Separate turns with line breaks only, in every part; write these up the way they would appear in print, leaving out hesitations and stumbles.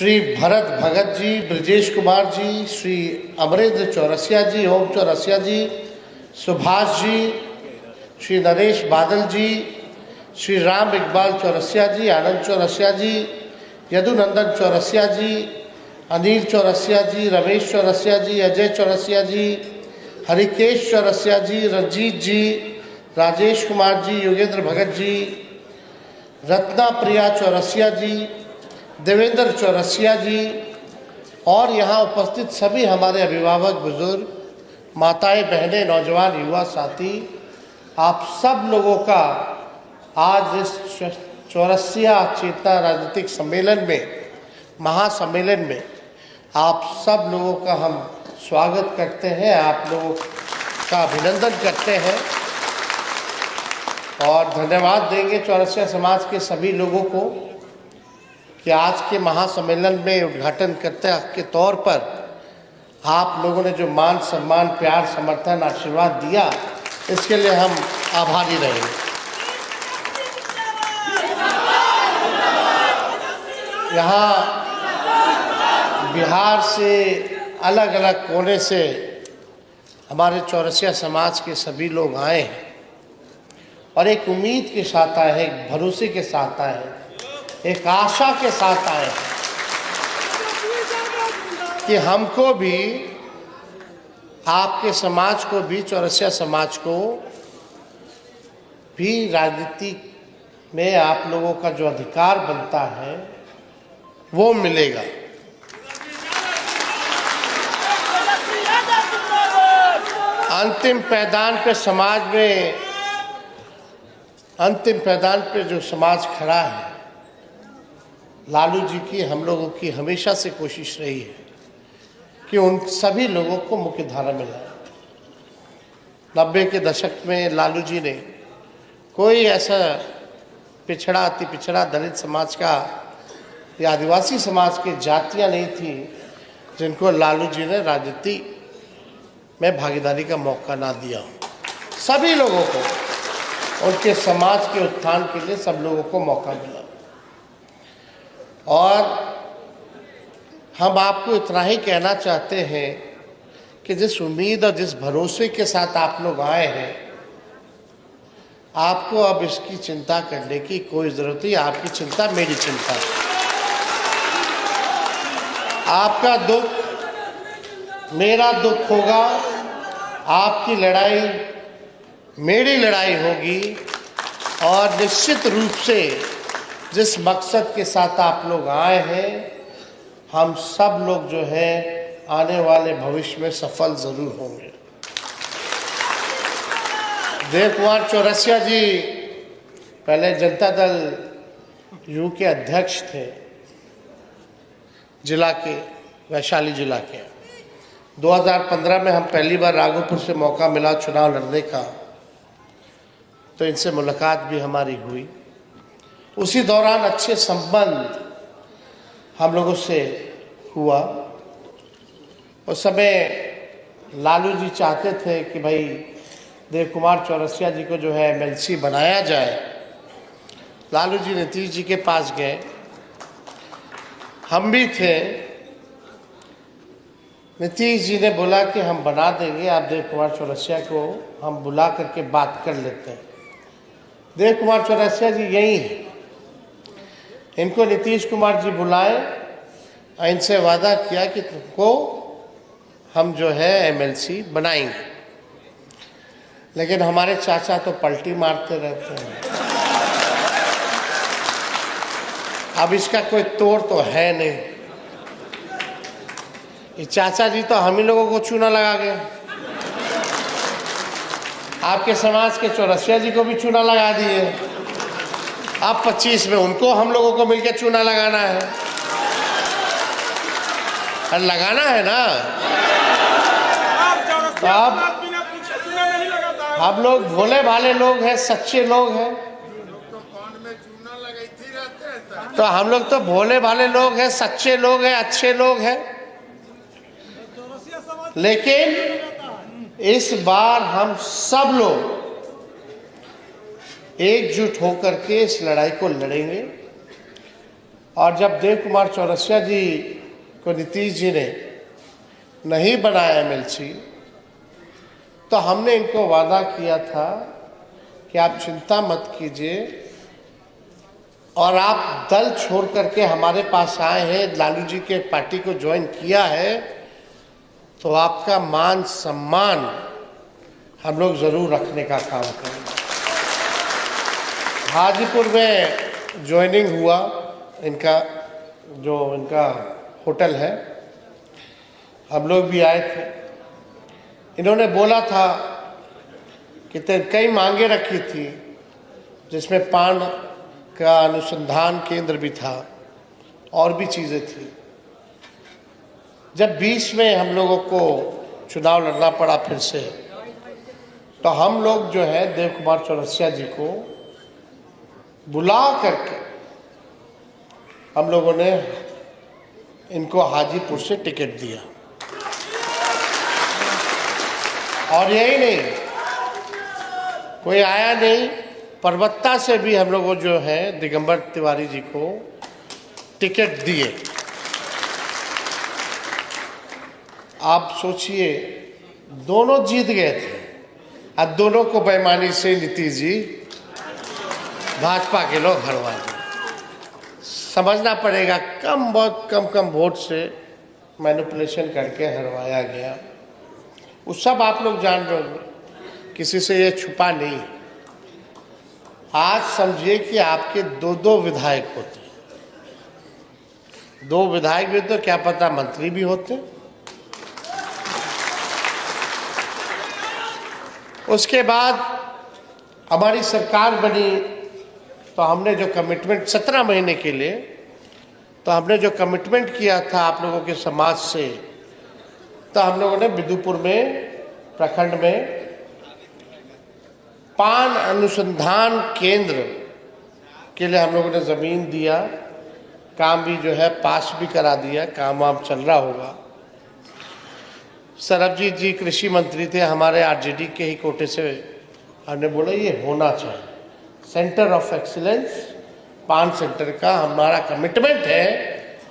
श्री भरत भगत जी, ब्रजेश कुमार जी, श्री अमरेंद्र चौरसिया जी, ओम चौरसिया जी, सुभाष जी, श्री नरेश बादल जी, श्री राम इकबाल चौरसिया जी, आनंद चौरसिया जी, यदुनंदन चौरसिया जी, अनिल चौरसिया जी, रमेश चौरसिया जी, अजय चौरसिया जी, हरिकेश चौरसिया जी, रंजीत जी, राजेश कुमार जी, योगेंद्र भगत जी, रत्ना प्रिया चौरसिया जी, देवेंद्र चौरसिया जी और यहाँ उपस्थित सभी हमारे अभिभावक, बुजुर्ग, माताएं, बहनें, नौजवान, युवा साथी, आप सब लोगों का आज इस चौरसिया चेतना राजनीतिक सम्मेलन में, महासम्मेलन में आप सब लोगों का हम स्वागत करते हैं, आप लोगों का अभिनंदन करते हैं और धन्यवाद देंगे चौरसिया समाज के सभी लोगों को कि आज के महासम्मेलन में उद्घाटन करते के तौर पर आप लोगों ने जो मान सम्मान, प्यार, समर्थन, आशीर्वाद दिया, इसके लिए हम आभारी रहेंगे। यहाँ बिहार से अलग अलग कोने से हमारे चौरसिया समाज के सभी लोग आए हैं और एक उम्मीद के साथ आए हैं, एक भरोसे के साथ आए हैं, एक आशा के साथ आए हैं कि हमको भी, आपके समाज को भी, चौरसिया समाज को भी राजनीति में आप लोगों का जो अधिकार बनता है वो मिलेगा। अंतिम पैदान पे समाज में, अंतिम पैदान पे जो समाज खड़ा है, लालू जी की, हम लोगों की हमेशा से कोशिश रही है कि उन सभी लोगों को मुख्य धारा में लाए। 90 के दशक में लालू जी ने कोई ऐसा पिछड़ा, अति पिछड़ा दलित समाज का या आदिवासी समाज की जातियां नहीं थी जिनको लालू जी ने राजनीति में भागीदारी का मौका ना दिया। सभी लोगों को, उनके समाज के उत्थान के लिए सब लोगों को मौका मिला और हम आपको इतना ही कहना चाहते हैं कि जिस उम्मीद और जिस भरोसे के साथ आप लोग आए हैं, आपको अब इसकी चिंता करने की कोई ज़रूरत नहीं। आपकी चिंता मेरी चिंता है। आपका दुख मेरा दुख होगा, आपकी लड़ाई मेरी लड़ाई होगी और निश्चित रूप से जिस मकसद के साथ आप लोग आए हैं, हम सब लोग जो है आने वाले भविष्य में सफल जरूर होंगे। देव कुमार चौरसिया जी पहले जनता दल यू के अध्यक्ष थे, जिला के, वैशाली जिला के। 2015 में हम पहली बार राघोपुर से मौका मिला चुनाव लड़ने का, तो इनसे मुलाकात भी हमारी हुई। उसी दौरान अच्छे संबंध हम लोगों से हुआ। उस समय लालू जी चाहते थे कि भाई देव कुमार चौरसिया जी को जो है एमएलसी बनाया जाए। लालू जी नीतीश जी के पास गए, हम भी थे। नीतीश जी ने बोला कि हम बना देंगे, आप देव कुमार चौरसिया को हम बुला करके बात कर लेते हैं। देव कुमार चौरसिया जी यही है, इनको नीतीश कुमार जी बुलाए, इनसे वादा किया कि तुमको हम जो है एमएलसी बनाएंगे। लेकिन हमारे चाचा तो पलटी मारते रहते हैं। अब इसका कोई तोड़ तो है नहीं। ये चाचा जी तो हम ही लोगों को चूना लगा गए। आपके समाज के चौरसिया जी को भी चूना लगा दिए। अब 25 में उनको हम लोगों को मिलकर चूना लगाना है। और लगाना है ना, तो अब हम लोग भोले भाले लोग हैं, सच्चे लोग हैं, तो हम लोग तो भोले भाले लोग हैं, सच्चे लोग हैं, अच्छे लोग हैं। लेकिन इस बार हम सब लोग एकजुट होकर के इस लड़ाई को लड़ेंगे और जब देव कुमार चौरसिया जी को नीतीश जी ने नहीं बनाया एमएलसी, तो हमने इनको वादा किया था कि आप चिंता मत कीजिए, और आप दल छोड़ करके हमारे पास आए हैं, लालू जी के पार्टी को ज्वाइन किया है, तो आपका मान सम्मान हम लोग ज़रूर रखने का काम करेंगे। हाजीपुर में ज्वाइनिंग हुआ, इनका जो इनका होटल है, हम लोग भी आए थे। इन्होंने बोला था कि कई मांगे रखी थी, जिसमें पान का अनुसंधान केंद्र भी था और भी चीज़ें थी। जब 20 में हम लोगों को चुनाव लड़ना पड़ा फिर से, तो हम लोग जो है देव कुमार चौरसिया जी को बुला करके हम लोगों ने इनको हाजीपुर से टिकट दिया। और यही नहीं, कोई आया नहीं, परबत्ता से भी हम लोगों जो है दिगंबर तिवारी जी को टिकट दिए। आप सोचिए, दोनों जीत गए थे, अब दोनों को बेईमानी से नीतीश जी भाजपा के लोग हरवा दिए। समझना पड़ेगा, बहुत कम वोट से मैनिपुलेशन करके हरवाया गया। वो सब आप लोग जान रहे होंगे, किसी से ये छुपा नहीं। आज समझिए कि आपके दो विधायक होते, 2 विधायक भी तो क्या पता मंत्री भी होते। उसके बाद हमारी सरकार बनी, तो हमने जो कमिटमेंट 17 महीने के लिए, तो हमने जो कमिटमेंट किया था आप लोगों के समाज से, तो हम लोगों ने बिदुपुर में प्रखंड में पान अनुसंधान केंद्र के लिए हम लोगों ने ज़मीन दिया, काम भी जो है पास भी करा दिया, काम वाम चल रहा होगा। सरबजीत जी कृषि मंत्री थे हमारे, आरजेडी के ही कोटे से, हमने बोला ये होना चाहिए सेंटर ऑफ एक्सीलेंस, पान सेंटर का हमारा कमिटमेंट है,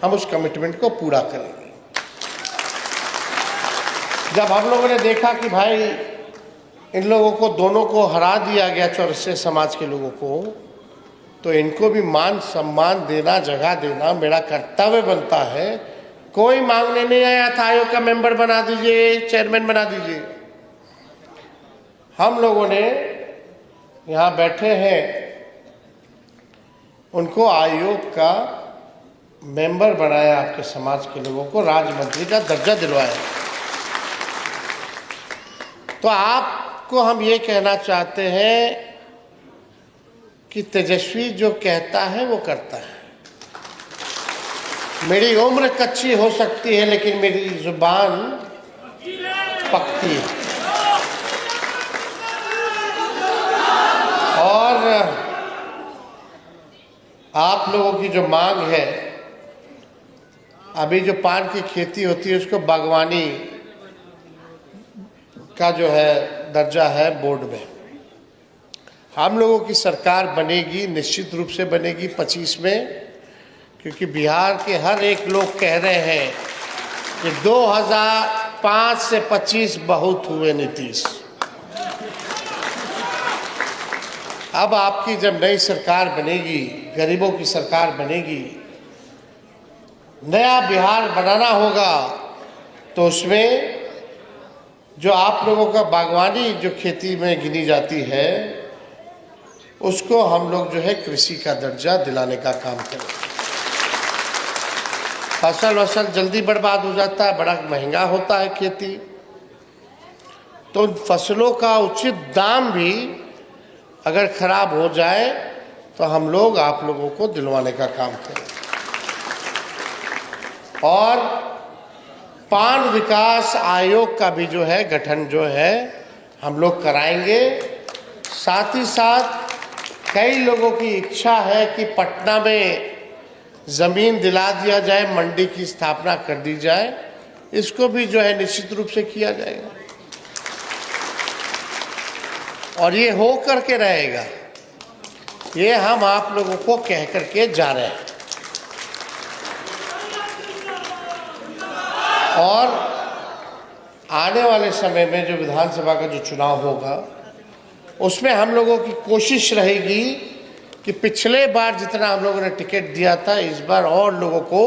हम उस कमिटमेंट को पूरा करेंगे। जब हम लोगों ने देखा कि भाई इन लोगों को दोनों को हरा दिया गया, चौरसिया समाज के लोगों को, तो इनको भी मान सम्मान देना, जगह देना मेरा कर्तव्य बनता है। कोई मांगने नहीं आया था आयोग का मेंबर बना दीजिए, चेयरमैन बना दीजिए। हम लोगों ने यहाँ बैठे हैं, उनको आयोग का मेंबर बनाया, आपके समाज के लोगों को राज्य मंत्री का दर्जा दिलवाया। तो आपको हम ये कहना चाहते हैं कि तेजस्वी जो कहता है वो करता है। मेरी उम्र कच्ची हो सकती है, लेकिन मेरी जुबान पक्की है। और आप लोगों की जो मांग है, अभी जो पान की खेती होती है उसको बागवानी का जो है दर्जा है बोर्ड में। हम लोगों की सरकार बनेगी, निश्चित रूप से बनेगी 25 में, क्योंकि बिहार के हर एक लोग कह रहे हैं कि 2005 से 25 बहुत हुए नीतीश। अब आपकी जब नई सरकार बनेगी, गरीबों की सरकार बनेगी, नया बिहार बनाना होगा, तो उसमें जो आप लोगों का बागवानी जो खेती में गिनी जाती है, उसको हम लोग जो है कृषि का दर्जा दिलाने का काम करें। फसल जल्दी बर्बाद हो जाता है, बड़ा महंगा होता है खेती, तो फसलों का उचित दाम भी अगर खराब हो जाए तो हम लोग आप लोगों को दिलवाने का काम करें। और पान विकास आयोग का भी जो है गठन जो है हम लोग कराएंगे। साथ ही साथ कई लोगों की इच्छा है कि पटना में ज़मीन दिला दिया जाए, मंडी की स्थापना कर दी जाए, इसको भी जो है निश्चित रूप से किया जाएगा और ये हो करके रहेगा। ये हम आप लोगों को कह करके जा रहे हैं। और आने वाले समय में जो विधानसभा का जो चुनाव होगा उसमें हम लोगों की कोशिश रहेगी कि पिछले बार जितना हम लोगों ने टिकट दिया था इस बार और लोगों को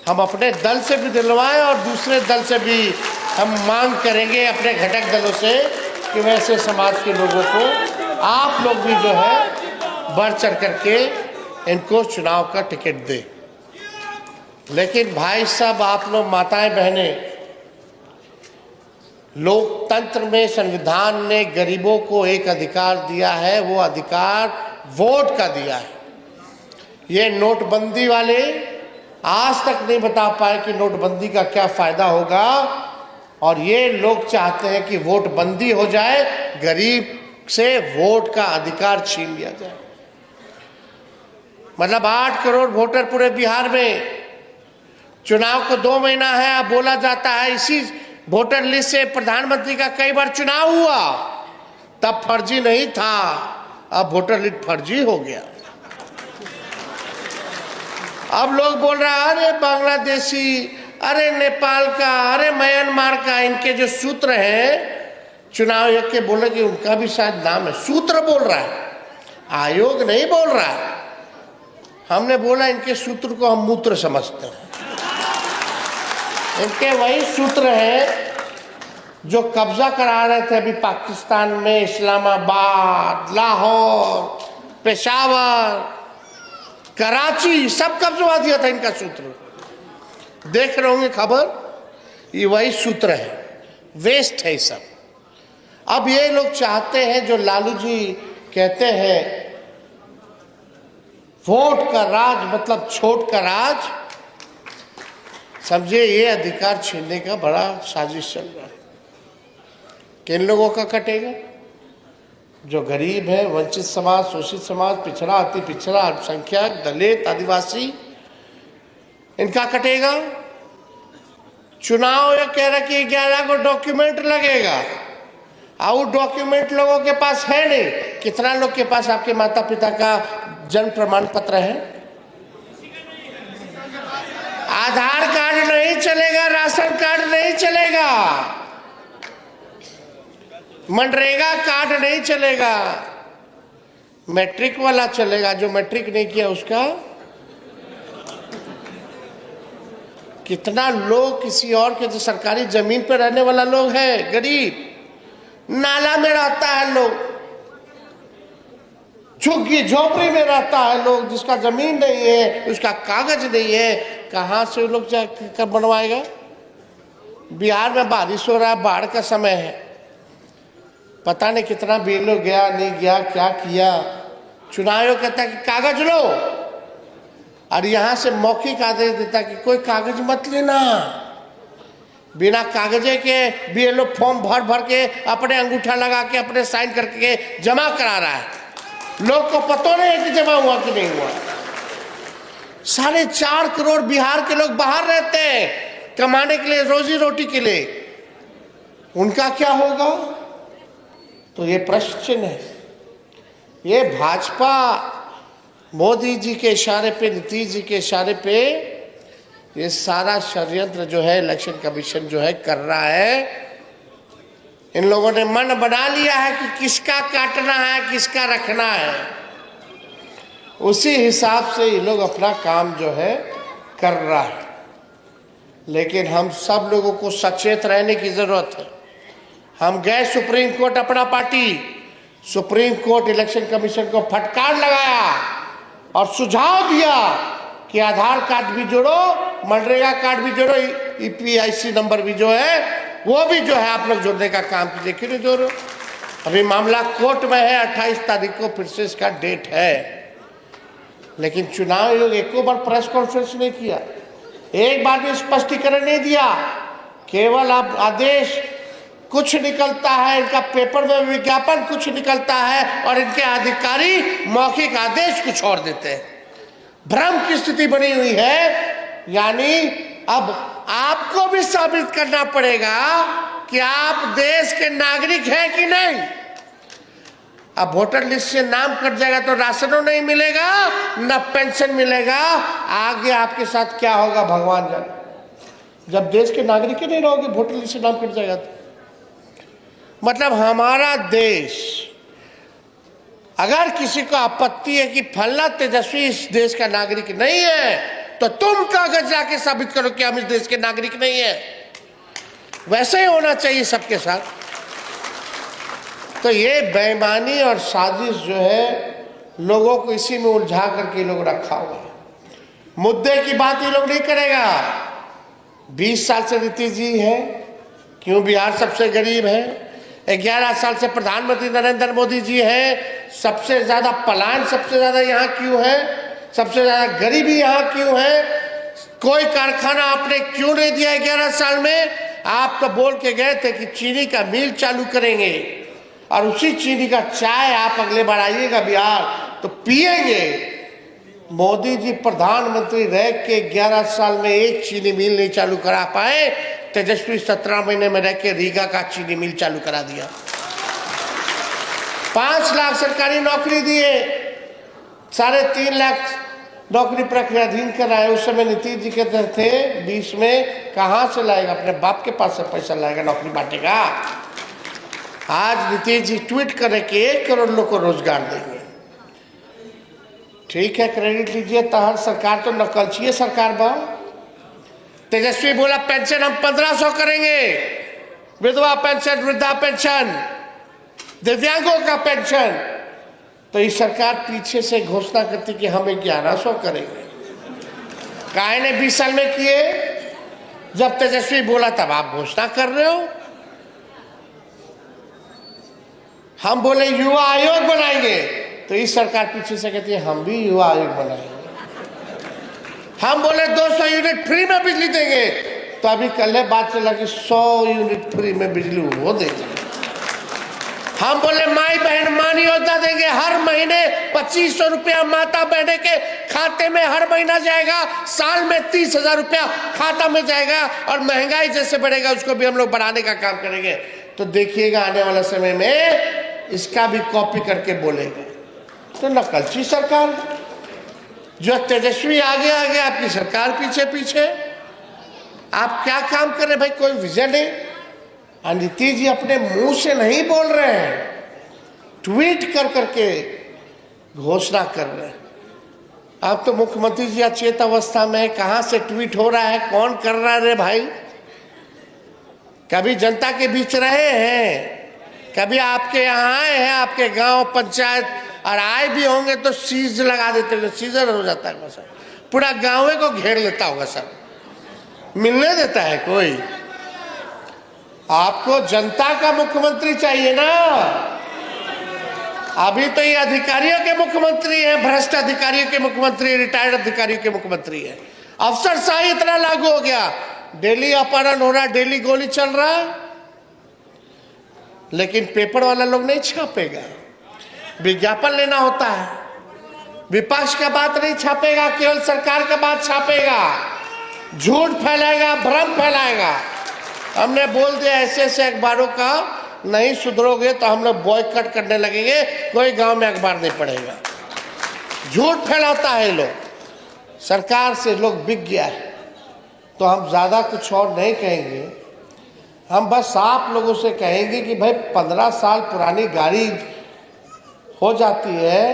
हम अपने दल से भी दिलवाएं और दूसरे दल से भी हम मांग करेंगे अपने घटक दलों से कि वैसे समाज के लोगों को आप लोग भी जो है बढ़ चढ़ करके इनको चुनाव का टिकट दें। लेकिन भाई साहब, आप लोग माताएं बहनें, लोकतंत्र में संविधान ने गरीबों को एक अधिकार दिया है, वो अधिकार वोट का दिया है। ये नोटबंदी वाले आज तक नहीं बता पाए कि नोटबंदी का क्या फायदा होगा, और ये लोग चाहते हैं कि वोट बंदी हो जाए, गरीब से वोट का अधिकार छीन लिया जाए। मतलब 8 करोड़ वोटर पूरे बिहार में, चुनाव को 2 महीना है, अब बोला जाता है इसी वोटर लिस्ट से प्रधानमंत्री का कई बार चुनाव हुआ, तब फर्जी नहीं था, अब वोटर लिस्ट फर्जी हो गया। अब लोग बोल रहे हैं अरे बांग्लादेशी, अरे नेपाल का, अरे म्यांमार का, इनके जो सूत्र हैं चुनाव आयोग के, बोले कि उनका भी शायद नाम है, सूत्र बोल रहा है, आयोग नहीं बोल रहा है। हमने बोला इनके सूत्र को हम मूत्र समझते हैं। इनके वही सूत्र हैं जो कब्जा करा रहे थे अभी पाकिस्तान में, इस्लामाबाद, लाहौर, पेशावर, कराची, सब कब्जा दिया था इनका सूत्र। देख रहे होंगे खबर, ये वही सूत्र है, वेस्ट है सब। अब ये लोग चाहते हैं, जो लालू जी कहते हैं वोट का राज मतलब छोट का राज, समझे ये अधिकार छीनने का बड़ा साजिश चल रहा है। किन लोगों का कटेगा? जो गरीब है, वंचित समाज, शोषित समाज, पिछड़ा, अति पिछड़ा, अल्पसंख्यक, दलित, आदिवासी, इनका कटेगा। चुनाव ये कह रहा कि 11 को डॉक्यूमेंट लगेगा, और डॉक्यूमेंट लोगों के पास है नहीं। कितना लोग के पास आपके माता पिता का जन्म प्रमाण पत्र है? आधार कार्ड नहीं चलेगा, राशन कार्ड नहीं चलेगा, मनरेगा कार्ड नहीं चलेगा, मैट्रिक वाला चलेगा। जो मैट्रिक नहीं किया उसका। कितना लोग किसी और के जो सरकारी जमीन पर रहने वाला लोग है, गरीब, नाला में रहता है लोग, झुग्गी झोपड़ी में रहता है लोग, जिसका जमीन नहीं है, उसका कागज नहीं है, कहाँ से लोग कब बनवाएगा? बिहार में बारिश हो रहा है, बाढ़ का समय है, पता नहीं कितना बिल गया नहीं गया, क्या किया। चुनाव कहता है कि कागज लो, और यहाँ से मौखिक आदेश देता है कि कोई कागज मत लेना। बिना कागजे के बीएलओ फॉर्म भर भर के अपने अंगूठा लगा के अपने साइन करके जमा करा रहा है। लोग को पता नहीं है कि जमा हुआ कि नहीं हुआ। 4.5 करोड़ बिहार के लोग बाहर रहते हैं कमाने के लिए, रोजी रोटी के लिए, उनका क्या होगा? तो ये प्रश्न चिन्ह है। ये भाजपा मोदी जी के इशारे पे, नीतीश जी के इशारे पे ये सारा षड्यंत्र जो है इलेक्शन कमीशन जो है कर रहा है। इन लोगों ने मन बना लिया है कि किसका काटना है, किसका रखना है। उसी हिसाब से ये लोग अपना काम जो है कर रहा है। लेकिन हम सब लोगों को सचेत रहने की जरूरत है। हम गए सुप्रीम कोर्ट, अपना party supreme court election commission को फटकार लगाया और सुझाव दिया कि आधार कार्ड भी जोड़ो, मनरेगा कार्ड भी जोड़ो, ईपीआईसी नंबर भी जो है वो भी जो है आप लोग जोड़ने का काम कीजिए। क्यों नहीं जोड़ो? अभी मामला कोर्ट में है, 28 तारीख को फिर से इसका डेट है। लेकिन चुनाव आयोग एक बार प्रेस कॉन्फ्रेंस नहीं किया, एक बार भी स्पष्टीकरण नहीं दिया। केवल अब आदेश कुछ निकलता है, इनका पेपर में विज्ञापन कुछ निकलता है, और इनके अधिकारी मौखिक आदेश कुछ और देते हैं। भ्रम की स्थिति बनी हुई है। यानी अब आपको भी साबित करना पड़ेगा कि आप देश के नागरिक हैं कि नहीं। अब वोटर लिस्ट से नाम कट जाएगा तो राशनों नहीं मिलेगा, न पेंशन मिलेगा, आगे आपके साथ क्या होगा भगवान जाने। जब देश के नागरिक ही नहीं रहोगे, वोटर लिस्ट से नाम कट जाएगा तो मतलब हमारा देश, अगर किसी को आपत्ति है कि फलना तेजस्वी इस देश का नागरिक नहीं है, तो तुम कागज जाके साबित करो कि हम इस देश के नागरिक नहीं है। वैसे ही होना चाहिए सबके साथ। तो ये बेईमानी और साजिश जो है, लोगों को इसी में उलझा करके लोग रखा हुआ है। मुद्दे की बात ये लोग नहीं करेगा। 20 साल से नीतीश जी है, क्यों बिहार सबसे गरीब है। 11 साल से प्रधानमंत्री नरेंद्र मोदी जी है, सबसे ज्यादा पलायन सबसे ज्यादा यहाँ क्यों है, सबसे ज्यादा गरीबी यहाँ क्यों है। कोई कारखाना आपने क्यों नहीं दिया 11 साल में। आप तो बोल के गए थे कि चीनी का मिल चालू करेंगे और उसी चीनी का चाय आप अगले बार आइएगा बिहार तो पिएंगे। मोदी जी प्रधानमंत्री रह के 11 साल में एक चीनी मिल नहीं चालू करा पाए। तेजस्वी 17 महीने में रह के रीगा का चीनी मिल चालू करा दिया। 5 लाख सरकारी नौकरी दिए, 3.5 लाख नौकरी प्रक्रियाधीन कराए। उस समय नीतीश जी कहते थे 20 में कहां से लाएगा, अपने बाप के पास से पैसा लाएगा, नौकरी बांटेगा। आज नीतीश जी ट्वीट करे कि 1 करोड़ लोग को रोजगार देंगे। ठीक है, क्रेडिट लीजिए। तहर सरकार तो नकलची सरकार बा। तेजस्वी बोला पेंशन हम 1500 करेंगे, विधवा पेंशन, वृद्धा पेंशन, दिव्यांगों का पेंशन। तो इस सरकार पीछे से घोषणा करती कि हम 1100 करेंगे। काहे ने 20 साल में किए। जब तेजस्वी बोला तब आप घोषणा कर रहे हो। हम बोले युवा आयोग बनाएंगे, तो इस सरकार पीछे से कहती है हम भी युवा आयोग बनाएंगे। हम बोले 200 यूनिट फ्री में बिजली देंगे, तो अभी कल बात चला कि 100 यूनिट फ्री में बिजली वो देंगे। हम बोले माई बहन मान योजना देंगे, हर महीने 2500 रुपया माता बहने के खाते में हर महीना जाएगा, साल में 30,000 रुपया खाता में जाएगा। और महंगाई जैसे बढ़ेगा उसको भी हम लोग बढ़ाने का काम करेंगे। तो देखिएगा आने वाले समय में इसका भी कॉपी करके बोलेगा। तो नकलची सरकार, जो तेजस्वी आगे आगे, आपकी सरकार पीछे पीछे। आप क्या काम कर रहे भाई, कोई विजन नहीं। नीतीश जी अपने मुंह से नहीं बोल रहे हैं, ट्वीट कर करके घोषणा कर रहे हैं। अब तो मुख्यमंत्री जी अचेत अवस्था में है, कहां से ट्वीट हो रहा है, कौन कर रहा है रे भाई। कभी जनता के बीच रहे हैं, कभी आपके यहाँ आए हैं, आपके गांव पंचायत, और आए भी होंगे तो सीज लगा देते हैं, सीजर हो जाता है सर, पूरा गांव को घेर लेता होगा सर, मिलने देता है कोई। आपको जनता का मुख्यमंत्री चाहिए ना। अभी तो ये अधिकारियों के मुख्यमंत्री हैं, भ्रष्ट अधिकारियों के मुख्यमंत्री, रिटायर्ड अधिकारियों के मुख्यमंत्री है। अफसरशाही इतना लागू हो गया, डेली अपहरण हो रहा, डेली गोली चल रहा, लेकिन पेपर वाला लोग नहीं छापेगा। विज्ञापन लेना होता है, विपक्ष का बात नहीं छापेगा, केवल सरकार का बात छापेगा, झूठ फैलाएगा, भ्रम फैलाएगा। हमने बोल दिया ऐसे ऐसे अखबारों का नहीं सुधरोगे तो हम लोग बॉयकॉट करने लगेंगे, कोई गांव में अखबार नहीं पड़ेगा। झूठ फैलाता है लोग, सरकार से लोग बिक गया है। तो हम ज्यादा कुछ और नहीं कहेंगे, हम बस आप लोगों से कहेंगे कि भाई 15 साल पुरानी गाड़ी हो जाती है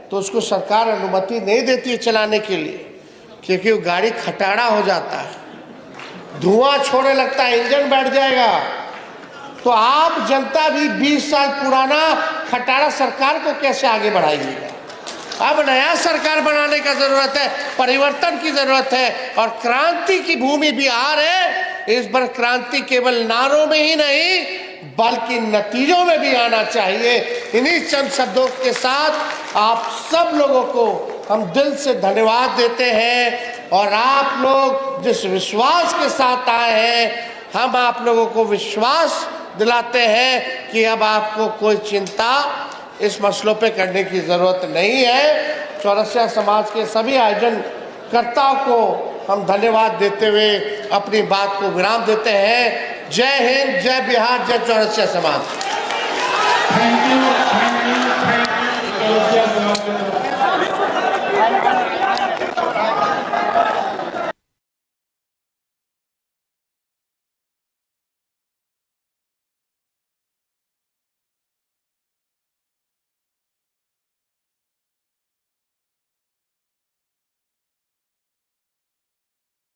तो उसको सरकार अनुमति नहीं देती है चलाने के लिए, क्योंकि वो गाड़ी खटारा हो जाता है, धुआं छोड़ने लगता है, इंजन बैठ जाएगा। तो आप जनता भी 20 साल पुराना खटारा सरकार को कैसे आगे बढ़ाइएगा। अब नया सरकार बनाने का जरूरत है, परिवर्तन की जरूरत है, और क्रांति की भूमि बिहार है। इस बार क्रांति केवल नारों में ही नहीं बल्कि नतीजों में भी आना चाहिए। इन्हीं चंद शब्दों के साथ आप सब लोगों को हम दिल से धन्यवाद देते हैं, और आप लोग जिस विश्वास के साथ आए हैं, हम आप लोगों को विश्वास दिलाते हैं कि अब आपको कोई चिंता इस मसलों पे करने की जरूरत नहीं है। चौरसिया समाज के सभी आयोजनकर्ताओं को हम धन्यवाद देते हुए अपनी बात को विराम देते हैं। जय हिंद, जय बिहार, जय चौरसिया समाज।